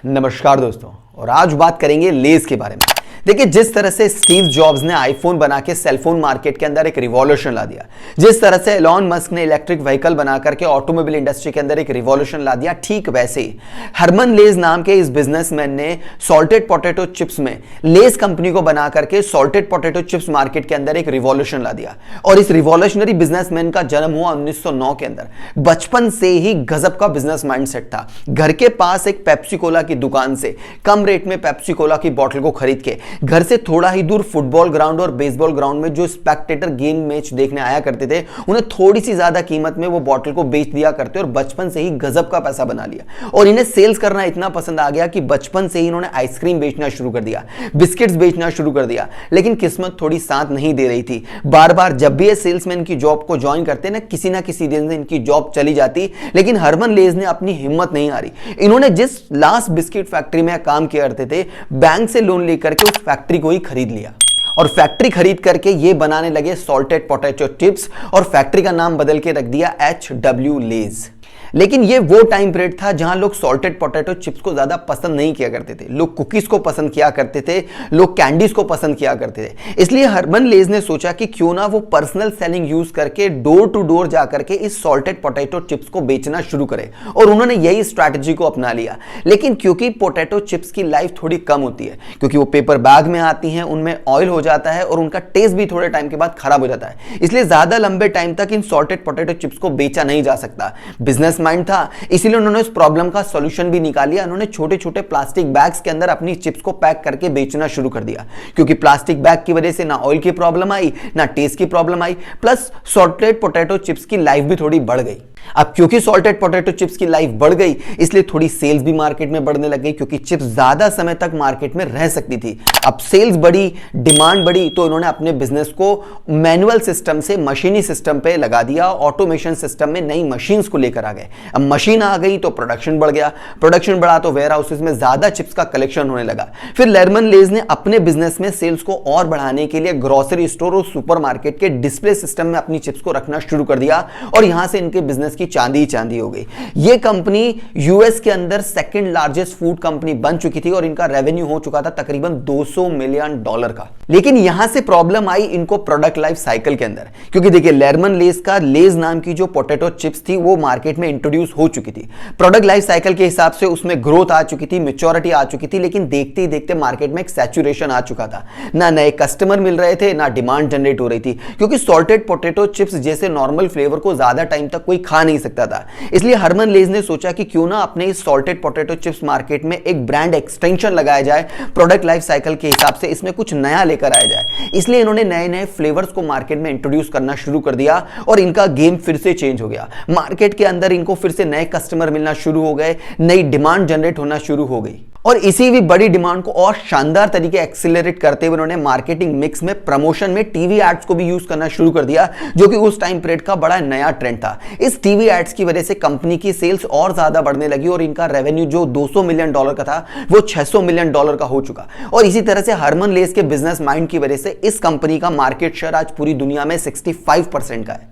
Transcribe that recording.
नमस्कार दोस्तों, और आज बात करेंगे लेज के बारे में। देखिए, जिस तरह से स्टीव जॉब्स ने आईफोन बना के सेलफोन मार्केट के अंदर एक रिवॉल्यूशन ला दिया, जिस तरह से एलॉन मस्क ने इलेक्ट्रिक व्हीकल बना करके ऑटोमोबाइल इंडस्ट्री के अंदर एक रिवॉल्यूशन ला दिया, ठीक वैसे ही हरमन लेज नाम के इस बिजनेसमैन ने सॉल्टेड पोटैटो चिप्स में लेज कंपनी को बना करके सॉल्टेड पोटैटो चिप्स मार्केट के अंदर एक रिवॉल्यूशन ला दिया। और इस रिवॉल्यूशनरी बिजनेसमैन का जन्म हुआ 1909 के अंदर। बचपन से ही गजब का बिजनेस माइंडसेट था। घर के पास एक पेप्सी कोला की दुकान से कम रेट में पेप्सी कोला की बोतल को खरीद के घर से थोड़ा ही दूर फुटबॉल ग्राउंड और बेसबॉल ग्राउंड में जो स्पेक्टेटर गेम मैच देखने आया करते थे, उन्हें थोड़ी सी ज्यादा कीमत में वो बोतल को बेच दिया करते और बचपन से ही गजब का पैसा बना लिया। और इन्हें सेल्स करना इतना पसंद आ गया कि बचपन से ही इन्होंने आइसक्रीम बेचना शुरू कर दिया, बिस्किट्स बेचना शुरू कर दिया। लेकिन किस्मत थोड़ी साथ नहीं दे रही थी। बार बार जब भी ये सेल्समैन की जॉब को ज्वाइन करते ना किसी दिन से इनकी जॉब चली जाती। लेकिन हरमन लेज ने अपनी हिम्मत नहीं हारी। इन्होंने जिस लास्ट बिस्किट फैक्ट्री में काम किया करते थे, बैंक से लोन लेकर के उस फैक्ट्री को ही खरीद लिया और फैक्ट्री खरीद करके ये बनाने लगे सॉल्टेड पोटैटो चिप्स और फैक्ट्री का नाम बदल के रख दिया HW लेज। लेकिन ये वो टाइम पीरियड था जहां लोग सॉल्टेड पोटैटो चिप्स को ज्यादा पसंद नहीं किया करते थे। लोग कुकीज को पसंद किया करते थे, लोग कैंडीज को पसंद किया करते थे। इसलिए हरमन लेज ने सोचा कि क्यों ना वो पर्सनल सेलिंग यूज करके डोर टू डोर जाकर के इस सॉल्टेड पोटैटो चिप्स को बेचना शुरू करे। और उन्होंने यही स्ट्रैटेजी को अपना लिया। लेकिन क्योंकि पोटैटो चिप्स की लाइफ थोड़ी कम होती है, क्योंकि वो पेपर बैग में आती हैं, उनमें ऑयल हो जाता है और उनका टेस्ट भी थोड़े टाइम के बाद खराब हो जाता है, इसलिए ज्यादा लंबे टाइम तक इन सॉल्टेड पोटैटो चिप्स को बेचा नहीं जा सकता। बिजनेस माइंड था, इसीलिए उन्होंने इस प्रॉब्लम का सॉल्यूशन भी निकाल लिया। उन्होंने छोटे छोटे प्लास्टिक बैग्स के अंदर अपनी चिप्स को पैक करके बेचना शुरू कर दिया। क्योंकि प्लास्टिक बैग की वजह से ना ऑयल की प्रॉब्लम आई, ना टेस्ट की प्रॉब्लम आई, प्लस सॉल्टेड पोटैटो चिप्स की लाइफ भी थोड़ी बढ़ गई। अब क्योंकि सॉल्टेड पोटैटो चिप्स की लाइफ बढ़ गई, इसलिए थोड़ी सेल्स भी मार्केट में बढ़ने लग गई, क्योंकि चिप्स ज्यादा समय तक मार्केट में रह सकती थी। अब सेल्स बढ़ी, डिमांड बढ़ी, तो इन्होंने अपने बिजनेस को मैनुअल सिस्टम से मशीनी सिस्टम पे लगा दिया। ऑटोमेशन सिस्टम में नई मशीन्स को लेकर आ गए। अब मशीन आ गई तो प्रोडक्शन बढ़ गया, प्रोडक्शन बढ़ा तो वेयर हाउसेस में ज्यादा चिप्स का कलेक्शन होने लगा। फिर हरमन लेज ने अपने बिजनेस में सेल्स को और बढ़ाने के लिए ग्रोसरी स्टोर और सुपरमार्केट के डिस्प्ले सिस्टम में अपनी चिप्स को रखना शुरू कर दिया और यहां से इनके बिजनेस की चांदी चांदी हो गई। यह कंपनी यूएस के अंदर सेकंड लार्जेस्ट फूड कंपनी बन चुकी थी और इनका रेवेन्यू हो चुका था तकरीबन $200 मिलियन का। लेकिन यहां से प्रॉब्लम आई इनको प्रोडक्ट लाइफ साइकिल के अंदर, क्योंकि देखिए हरमन लेज का लेज नाम की जो पोटैटो चिप्स थी वो मार्केट में इंट्रोड्यूस हो चुकी थी। प्रोडक्ट लाइफ साइकिल के हिसाब से उसमें ग्रोथ आ चुकी थी, मैच्योरिटी आ चुकी थी। लेकिन देखते ही देखते मार्केट में एक सैचुरेशन आ चुका था। ना नए कस्टमर मिल रहे थे, ना डिमांड जनरेट हो रही थी, क्योंकि सॉल्टेड पोटैटो चिप्स जैसे नॉर्मल फ्लेवर को ज्यादा टाइम तक कोई खा नहीं सकता था। इसलिए हरमन लेज ने सोचा कि क्यों ना अपने इस सॉल्टेड पोटैटो चिप्स मार्केट में एक ब्रांड एक्सटेंशन लगाया जाए, प्रोडक्ट लाइफ साइकिल के हिसाब से इसमें कुछ नया लेकर आया जाए। इसलिए इन्होंने नए नए फ्लेवर्स को मार्केट में इंट्रोड्यूस करना शुरू कर दिया और इनका गेम फिर से चेंज हो गया। मार्केट के अंदर इनको फिर से नए कस्टमर मिलना शुरू हो गए, नई डिमांड जनरेट होना शुरू हो गई। और इसी भी बड़ी डिमांड को और शानदार तरीके एक्सीलरेट करते हुए उन्होंने मार्केटिंग मिक्स में प्रमोशन में टीवी एड्स को भी यूज करना शुरू कर दिया, जो कि उस टाइम पीरियड का बड़ा नया ट्रेंड था। इस टीवी एड्स की वजह से कंपनी की सेल्स और ज्यादा बढ़ने लगी और इनका रेवेन्यू जो $200 मिलियन का था वो $600 मिलियन का हो चुका। और इसी तरह से हरमन लेज के बिजनेस माइंड की वजह से इस कंपनी का मार्केट शेयर आज पूरी दुनिया में 65% का है।